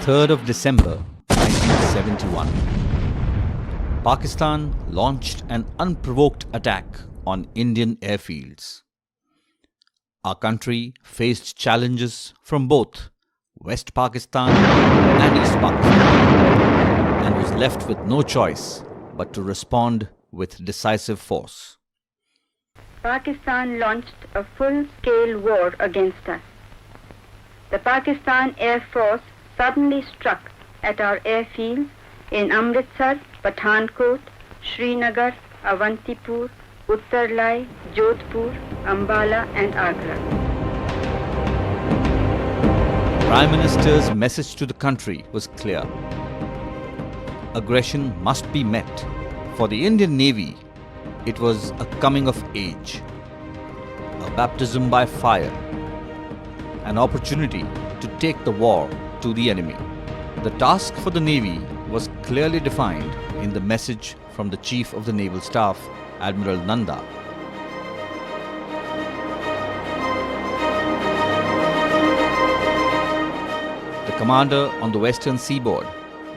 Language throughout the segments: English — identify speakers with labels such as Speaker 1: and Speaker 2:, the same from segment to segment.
Speaker 1: 3rd of December 1971, Pakistan launched an unprovoked attack on Indian airfields. Our country faced challenges from both West Pakistan and East Pakistan and was left with no choice but to respond with decisive force.
Speaker 2: Pakistan launched a full-scale war against us. The Pakistan Air Force suddenly struck at our airfields in Amritsar, Pathankot, Srinagar, Avantipur, Uttarlai, Jodhpur, Ambala and Agra.
Speaker 1: Prime Minister's message to the country was clear. Aggression must be met. For the Indian Navy, it was a coming of age, a baptism by fire, an opportunity to take the war to the enemy. The task for the Navy was clearly defined in the message from the Chief of the Naval Staff, Admiral Nanda. The commander on the western seaboard,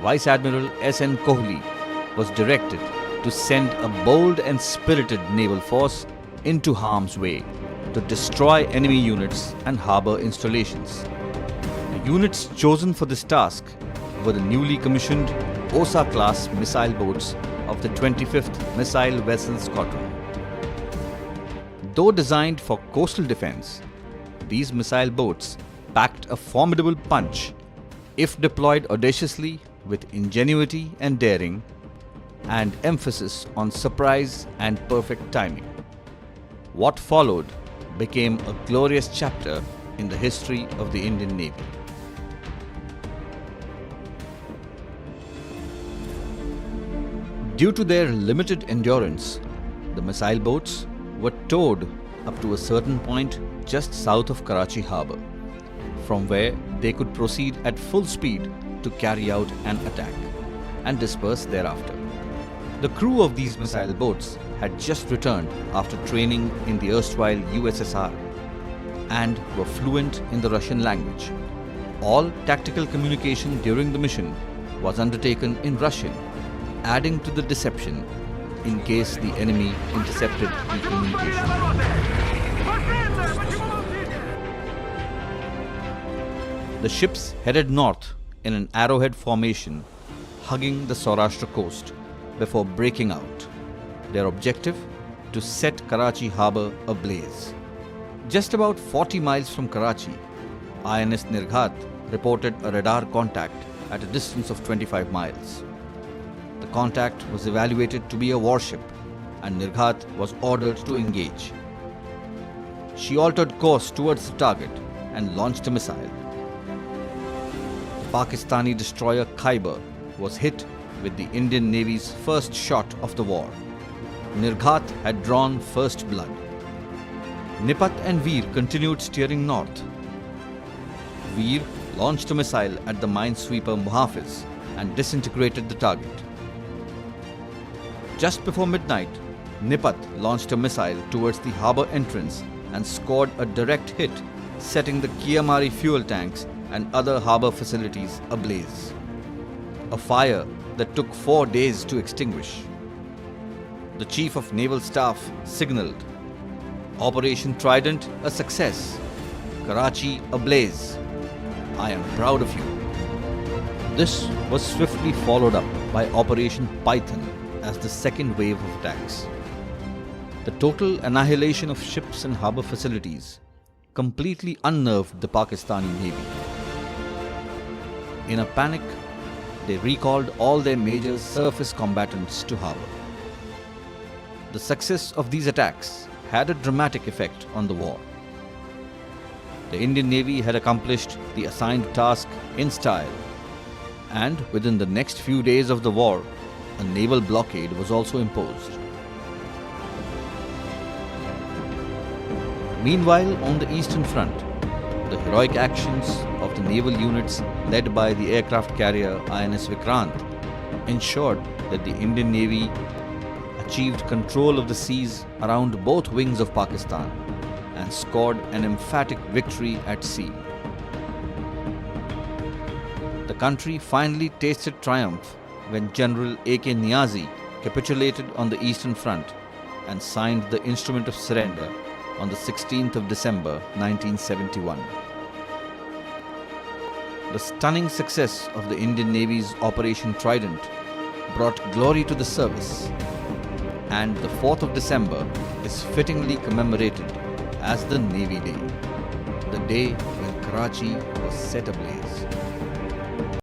Speaker 1: Vice Admiral S.N. Kohli, was directed to send a bold and spirited naval force into harm's way to destroy enemy units and harbour installations. The units chosen for this task were the newly commissioned Osa-class missile boats of the 25th Missile Vessel Squadron. Though designed for coastal defence, these missile boats packed a formidable punch if deployed audaciously with ingenuity and daring, and emphasis on surprise and perfect timing. What followed became a glorious chapter in the history of the Indian Navy. Due to their limited endurance, the missile boats were towed up to a certain point just south of Karachi harbour, from where they could proceed at full speed to carry out an attack and disperse thereafter. The crew of these missile boats had just returned after training in the erstwhile USSR and were fluent in the Russian language. All tactical communication during the mission was undertaken in Russian, adding to the deception in case the enemy intercepted the communication. The ships headed north in an arrowhead formation, hugging the Saurashtra coast before breaking out. Their objective? To set Karachi harbour ablaze. Just about 40 miles from Karachi, INS Nirghat reported a radar contact at a distance of 25 miles. The contact was evaluated to be a warship and Nirghat was ordered to engage. She altered course towards the target and launched a missile. The Pakistani destroyer Khyber was hit with the Indian Navy's first shot of the war. Nirghat had drawn first blood. Nipat and Veer continued steering north. Veer launched a missile at the minesweeper Muhafiz and disintegrated the target. Just before midnight, Nipat launched a missile towards the harbour entrance and scored a direct hit, setting the Kiamari fuel tanks and other harbour facilities ablaze. A fire that took 4 days to extinguish. The Chief of Naval Staff signalled, Operation Trident a success, Karachi ablaze. I am proud of you. This was swiftly followed up by Operation Python as the second wave of attacks. The total annihilation of ships and harbour facilities completely unnerved the Pakistani Navy. In a panic, they recalled all their major surface combatants to harbour. The success of these attacks had a dramatic effect on the war. The Indian Navy had accomplished the assigned task in style, and within the next few days of the war, a naval blockade was also imposed. Meanwhile, on the Eastern Front, the heroic actions of the naval units led by the aircraft carrier INS Vikrant ensured that the Indian Navy achieved control of the seas around both wings of Pakistan and scored an emphatic victory at sea. The The country finally tasted triumph when General A.K. Niazi capitulated on the Eastern Front and signed the Instrument of Surrender on the 16th of December 1971. The stunning success of the Indian Navy's Operation Trident brought glory to the service, and the 4th of December is fittingly commemorated as the Navy Day, the day when Karachi was set ablaze.